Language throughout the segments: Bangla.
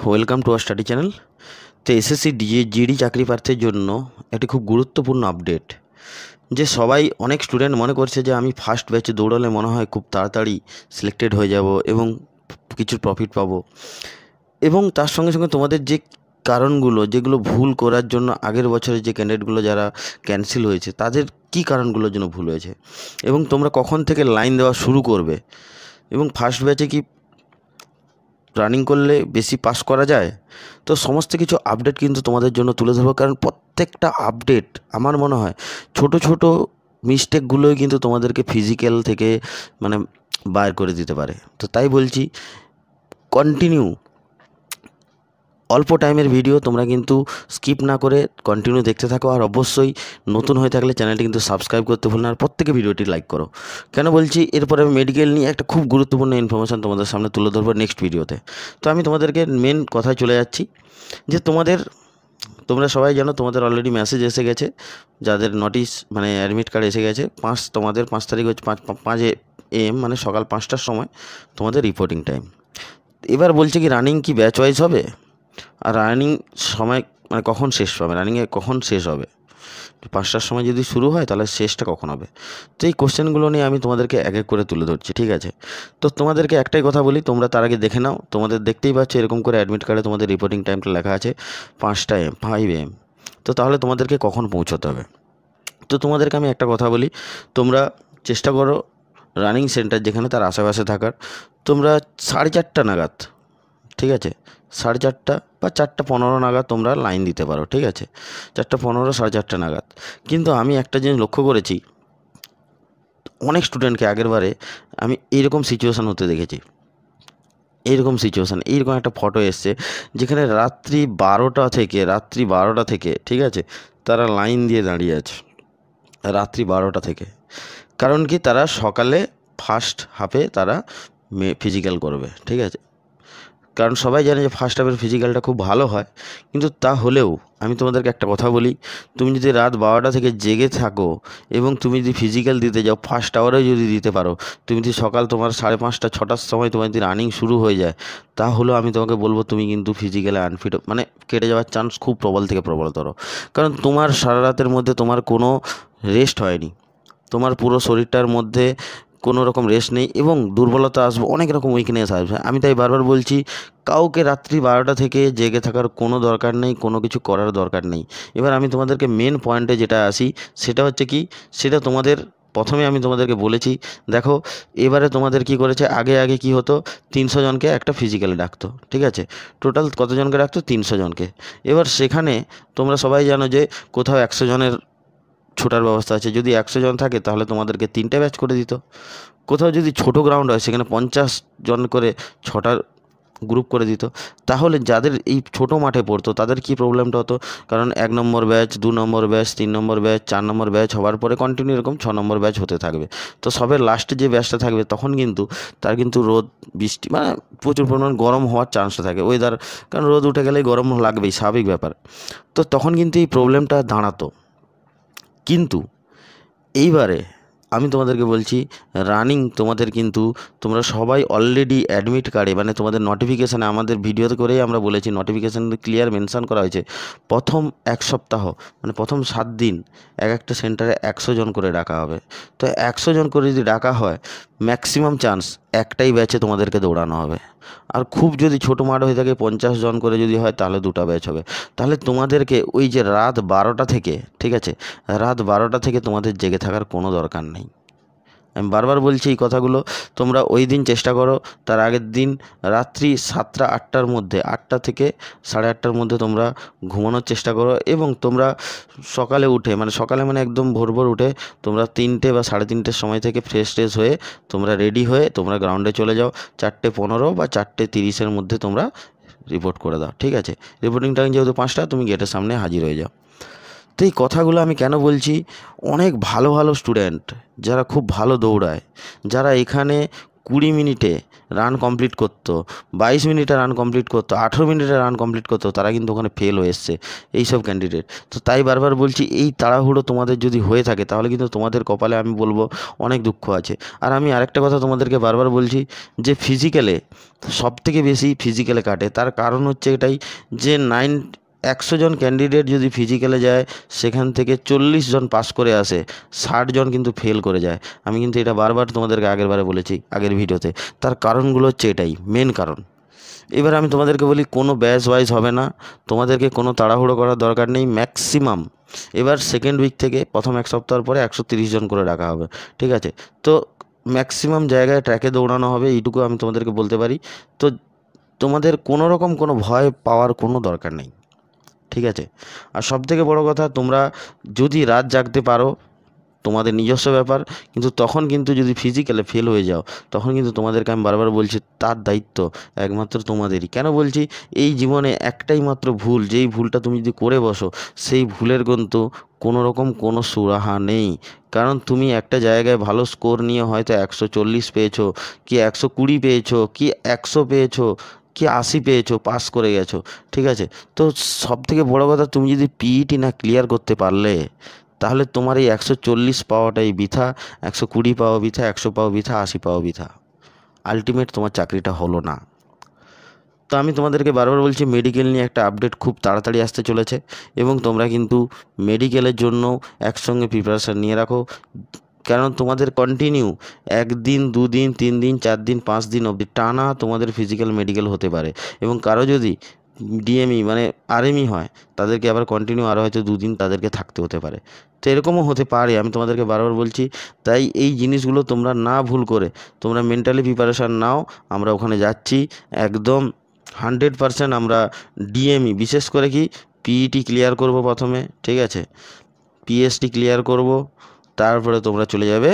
Welcome to our study channel. তো এসএসসি জিডি চাকরি প্রার্থীর জন্য একটি খুব গুরুত্বপূর্ণ আপডেট, যে সবাই অনেক স্টুডেন্ট মনে করছে যে আমি ফার্স্ট ব্যাচে দৌড়ালে মনে হয় খুব তাড়াতাড়ি সিলেক্টেড হয়ে যাব এবং কিছু প্রফিট পাবো, এবং তার সঙ্গে সঙ্গে তোমাদের যে কারণগুলো যেগুলো ভুল করার জন্য আগের বছরের যে ক্যান্ডিডেটগুলো যারা ক্যান্সেল হয়েছে তাদের কি কারণগুলোর জন্য ভুল হয়েছে, এবং তোমরা কখন থেকে লাইন দেওয়া শুরু করবে, এবং ফার্স্ট ব্যাচে কি রানিং করলে বেশি পাস করা যায়। তো সমস্ত কিছু আপডেট কিন্তু তোমাদের জন্য তুলে ধরবো, কারণ প্রত্যেকটা আপডেট আমার মনে হয় ছোট ছোট মিস্টেকগুলোই কিন্তু তোমাদেরকে ফিজিক্যাল থেকে মানে বার করে দিতে পারে। তো তাই বলছি কন্টিনিউ, অল্প টাইমের ভিডিও তোমরা কিন্তু স্কিপ না করে কন্টিনিউ দেখতে থাকো। আর অবশ্যই নতুন হয়ে থাকলে চ্যানেলটি কিন্তু সাবস্ক্রাইব করতে ভুলো না, আর প্রত্যেকে ভিডিওটি লাইক করো। কেন বলছি, এরপরে আমি মেডিকেল নিয়ে একটা খুব গুরুত্বপূর্ণ ইনফরমেশান তোমাদের সামনে তুলে ধরবো নেক্সট ভিডিওতে। তো আমি তোমাদেরকে মেন কথায় চলে যাচ্ছি, যে তোমরা সবাই জানো তোমাদের অলরেডি মেসেজ এসে গেছে, যাদের নোটিশ মানে অ্যাডমিট কার্ড এসে গেছে। তোমাদের 5 তারিখ হচ্ছে 5 AM মানে সকাল 5টার সময় তোমাদের রিপোর্টিং টাইম। এবার বলছে কি রানিং কি ব্যাচ ওয়াইজ হবে, আর রানিং সময় মানে কখন শেষ হবে, রানিংয়ে কখন শেষ হবে, 5টার সময় যদি শুরু হয় তাহলে শেষটা কখন হবে। তো এই কোশ্চেনগুলো নিয়ে আমি তোমাদেরকে এক এক করে তুলে ধরছি, ঠিক আছে। তো তোমাদেরকে একটাই কথা বলি, তোমরা তার আগে দেখে নাও। তোমাদের দেখতেই পাচ্ছ এরকম করে অ্যাডমিট কার্ডে তোমাদের রিপোর্টিং টাইমটা লেখা আছে 5 AM। তো তাহলে তোমাদেরকে কখন পৌঁছতে হবে। তো তোমাদেরকে আমি একটা কথা বলি, তোমরা চেষ্টা করো রানিং সেন্টার যেখানে তার আশেপাশে থাকার। তোমরা 4:30 নাগাদ, ঠিক আছে, 4:30 বা 4:15 নাগাদ তোমরা লাইন দিতে পারো, ঠিক আছে, 4:15 4:30 নাগাদ। কিন্তু আমি একটা জিনিস লক্ষ্য করেছি, অনেক স্টুডেন্টকে আগের বারে আমি এইরকম সিচুয়েশান হতে দেখেছি। এইরকম একটা ফটো এসছে যেখানে রাত্রি 12টা থেকে ঠিক আছে তারা লাইন দিয়ে দাঁড়িয়ে আছে, রাত্রি 12টা থেকে। কারণ কি, তারা সকালে ফার্স্ট হাফে তারা ফিজিক্যাল করবে, ঠিক আছে। কারণ সবাই জানে যে ফার্স্ট হাফের ফিজিক্যালটা খুব ভালো হয়, কিন্তু তা হলেও আমি তোমাদেরকে একটা কথা বলি, তুমি যদি রাত 12টা থেকে জেগে থাকো এবং তুমি যদি ফিজিক্যাল দিতে যাও, ফার্স্ট আওয়ারে যদি দিতে পারো, তুমি যদি সকাল তোমার 5:30 6টার সময় তোমার যদি রানিং শুরু হয়ে যায়, তাহলেও আমি তোমাকে বলবো তুমি কিন্তু ফিজিক্যালে আনফিট মানে কেটে যাওয়ার চান্স খুব প্রবল থেকে প্রবলতর। কারণ তোমার সারা রাতের মধ্যে তোমার কোনো রেস্ট হয়নি, তোমার পুরো শরীরটার মধ্যে কোনো রকম রেস্ট নেই, এবং দুর্বলতা আসবে, অনেক রকম উইকনেস আসবে। আমি তাই বারবার বলছি, কাউকে রাত্রি 12টা থেকে জেগে থাকার কোনো দরকার নেই, কোনো কিছু করার দরকার নেই। এবার আমি তোমাদেরকে মেন পয়েন্টে যেটা আসি, সেটা হচ্ছে কি, সেটা তোমাদের প্রথমে আমি তোমাদেরকে বলেছি। দেখো এবারে তোমাদের কি করেছে, আগে কি হতো, 300 জনকে একটা ফিজিক্যালে ডাকতো, ঠিক আছে, টোটাল কতজনকে ডাকতো, 300 জনকে। এবার সেখানে তোমরা সবাই জানো যে কোথাও 100 জনের ছোটার ব্যবস্থা আছে, যদি 100 জন থাকে তাহলে তোমাদেরকে 3টে ব্যাচ করে দিত। কোথাও যদি ছোট গ্রাউন্ড হয় সেখানে 50 জন করে 6টা গ্রুপ করে দিত। তাহলে যাদের এই ছোট মাঠে পড়তো তাদের কি প্রবলেমটা হতো, কারণ 1 নম্বর ব্যাচ, 2 নম্বর ব্যাচ, 3 নম্বর ব্যাচ, 4 নম্বর ব্যাচ হওয়ার পরে কন্টিনিউ এরকম 6 নম্বর ব্যাচ হতে থাকবে। তো সবের লাস্টে যে ব্যাচটা থাকবে তখন কিন্তু তার কিন্তু রোদ বৃষ্টি মানে প্রচুর পরিমাণ গরম হওয়ার চান্সটা থাকে, ওয়েদার, কারণ রোদ উঠে গেলেই গরম লাগবেই, স্বাভাবিক ব্যাপার। তো তখন কিন্তু এই প্রবলেমটা দাঁড়াতো। কিন্তু এইবারে আমি তোমাদেরকে বলছি, রানিং তোমাদের কিন্তু তোমরা সবাই অলরেডি অ্যাডমিট কার্ডে মানে তোমাদের নোটিফিকেশানে, আমাদের ভিডিওতে করেই আমরা বলেছি, নোটিফিকেশানে ক্লিয়ার মেনশান করা হয়েছে, প্রথম 1 সপ্তাহ মানে প্রথম 7 দিন একটা সেন্টারে 100 জন করে ডাকা হবে। তো 100 জন করে যদি ডাকা হয়, ম্যাক্সিমাম চান্স একটাই ব্যাচে তোমাদেরকে দৌড়ানো হবে। আর খুব যদি ছোটো মাঠ হয়ে থাকে 50 জন করে যদি হয় তাহলে 2টা ব্যাচ হবে। তাহলে তোমাদেরকে ওই যে রাত 12টা থেকে, ঠিক আছে, রাত 12টা থেকে তোমাদের জেগে থাকার কোনো দরকার নেই। আমি বারবার বলছি এই কথাগুলো, তোমরা ওই দিন চেষ্টা করো, তার আগের দিন রাত্রি 7টা 8টার মধ্যে, 8টা থেকে 8:30টার মধ্যে তোমরা ঘুমানোর চেষ্টা করো, এবং তোমরা সকালে উঠে সকালে একদম ভোর উঠে তোমরা 3টে বা 3:30টের সময় থেকে ফ্রেশ হয়ে তোমরা রেডি হয়ে তোমরা গ্রাউন্ডে চলে যাও। 4:15 বা 4:30-এর মধ্যে তোমরা রিপোর্ট করে দাও, ঠিক আছে। রিপোর্টিং টাইম যেহেতু 5টা, তুমি গেটের সামনে হাজির হয়ে যাও। তো এই কথাগুলো আমি কেন বলছি, অনেক ভালো ভালো স্টুডেন্ট যারা খুব ভালো দৌড়ায়, যারা এখানে 20 মিনিটে রান কমপ্লিট করতো, 22 মিনিটে রান কমপ্লিট করতো, 18 মিনিটে রান কমপ্লিট করতো, তারা কিন্তু ওখানে ফেল হয়ে এসছে এইসব ক্যান্ডিডেট। তো তাই বারবার বলছি, এই তাড়াহুড়ো তোমাদের যদি হয়ে থাকে তাহলে কিন্তু তোমাদের কপালে আমি বলবো অনেক দুঃখ আছে। আর আমি আরেকটা কথা তোমাদেরকে বারবার বলছি, যে ফিজিক্যালে সবথেকে বেশি ফিজিক্যালে কাটে, তার কারণ হচ্ছে এটাই যে 100 জন ক্যান্ডিডেট যদি ফিজিক্যালে যায়, সেখান থেকে 40 জন পাস করে আসে, 60 জন কিন্তু ফেল করে যায়। আমি কিন্তু এটা বারবার তোমাদেরকে আগেরবারে বলেছি আগের ভিডিওতে। তার কারণগুলো হচ্ছে এটাই মেন কারণ। এবার আমি তোমাদেরকে বলি, কোনো ব্যাচ ওয়াইজ হবে না, তোমাদেরকে কোনো তাড়াহুড়ো করার দরকার নেই। ম্যাক্সিমাম এবার সেকেন্ড উইক থেকে প্রথম এক সপ্তাহ পরে 130 জন করে ডাকা হবে, ঠিক আছে? তো ম্যাক্সিমাম জায়গায় ট্র্যাকে দৌড়ানো হবে, এইটুকু আমি তোমাদেরকে বলতে পারি। তো তোমাদের কোনো রকম কোনো ভয় পাওয়ার কোনো দরকার নেই, ঠিক আছে? আর সবথেকে বড় কথা, তোমরা যদি রাত জাগতে পারো তোমাদের নিজস্ব ব্যাপার, কিন্তু তখন কিন্তু যদি ফিজিক্যালে ফেল হয়ে যাও, তখন কিন্তু তোমাদেরকে আমি বারবার বলছি, তার দায়িত্ব একমাত্র তোমাদেরই। কেন বলছি, এই জীবনে একটাই মাত্র ভুল, যেই ভুলটা তুমি যদি করে বসো, সেই ভুলের কিন্তু কোনো রকম কোনো সুরাহা নেই। কারণ তুমি একটা জায়গায় ভালো স্কোর নিয়ে হয়তো 140 পেয়েছো, কি 120 পেয়েছো, কি 100 পেয়েছো, কি 80 পেয়েছো, পাস করে গেছো, ঠিক আছে? তো সবথেকে বড় কথা, তুমি যদি পিইটি না ক্লিয়ার করতে পারলে, তাহলে তোমার এই 140 পাওয়াটাই বৃথা, 120 পাওয়া বৃথা, 100 পাওয়া বৃথা, 80 পাওয়া বৃথা। আলটিমেট তোমার চাকরিটা হলো না। তো আমি তোমাদেরকে বারবার বলছি, মেডিকেল নিয়ে একটা আপডেট খুব তাড়াতাড়ি আসতে চলেছে, এবং তোমরা কিন্তু মেডিকেলের জন্য একসঙ্গে প্রিপারেশান নিয়ে রাখো। কারণ তোমাদের কন্টিনিউ 1 দিন 2 দিন 3 দিন 4 দিন 5 দিন অবধি টানা তোমাদের ফিজিক্যাল মেডিকেল হতে পারে। এবং কারো যদি ডিএমই মানে আরএমই হয়, তাদেরকে আবার কন্টিনিউ আরও হয়তো 2 দিন তাদেরকে থাকতে হতে পারে। তো এরকমও হতে পারে, আমি তোমাদেরকে বারবার বলছি। তাই এই জিনিসগুলো তোমরা না ভুল করে তোমরা মেন্টালি প্রিপারেশান নাও। আমরা ওখানে যাচ্ছি একদম 100%। আমরা ডিএমই বিশেষ করে কি পিইটি ক্লিয়ার করব প্রথমে, ঠিক আছে? পিএসটি ক্লিয়ার করব, তারপরে তোমরা চলে যাবে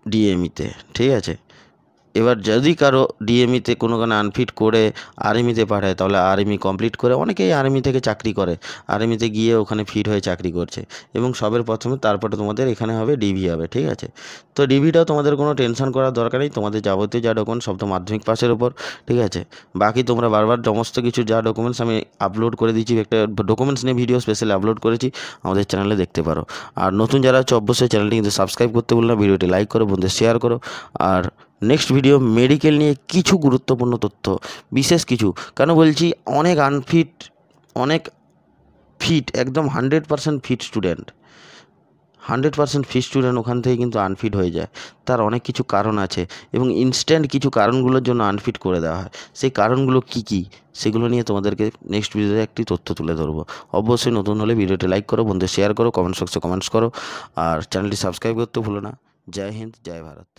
ডিএমইতে, ঠিক আছে? এবার যদি কারো ডিএমইতে কোনো আনফিট করে আর্মিতে পাঠায়, তাহলে আর্মি কমপ্লিট করে, অনেকেই আর্মি থেকে চাকরি করে, আর্মিতে গিয়ে ওখানে ফিট হয়ে চাকরি করছে। এবং সবের প্রথমে তারপরে তোমাদের এখানে হবে ডিভি হবে, ঠিক আছে? তো ডিভিটাও তোমাদের কোনো টেনশন করার দরকার নেই। তোমাদের যাবতীয় যা ডকুমেন্টস সব তো মাধ্যমিক পাসের ওপর, ঠিক আছে? বাকি তোমরা বারবার সমস্ত কিছু যা ডকুমেন্টস আমি আপলোড করে দিচ্ছি, একটা ডকুমেন্টস নিয়ে ভিডিও স্পেশালি আপলোড করেছি, আমাদের চ্যানেলে দেখতে পারো। আর নতুন যারা আছে অবশ্যই চ্যানেলটি কিন্তু সাবস্ক্রাইব করতে ভুলো না, ভিডিওটি লাইক করো, বন্ধুদের শেয়ার করো। আর নেক্সট ভিডিও মেডিকেল নিয়ে কিছু গুরুত্বপূর্ণ তথ্য, বিশেষ কিছু, কেন বলছি, অনেক আনফিট, অনেক ফিট, একদম 100% ফিট স্টুডেন্ট, 100% ফিট স্টুডেন্ট ওখান থেকে কিন্তু আনফিট হয়ে যায়। তার অনেক কিছু কারণ আছে, এবং ইনস্ট্যান্ট কিছু কারণগুলোর জন্য আনফিট করে দেওয়া হয়। সেই কারণগুলো কি কি, সেগুলো নিয়ে তোমাদেরকে নেক্সট ভিডিওতে একটি তথ্য তুলে ধরবো। অবশ্যই নতুন হলে ভিডিওটি লাইক করো, বন্ধুদের শেয়ার করো, কমেন্ট বক্সে কমেন্টস করো, আর চ্যানেলটি সাবস্ক্রাইব করতে ভুলো না। জয় হিন্দ, জয় ভারত।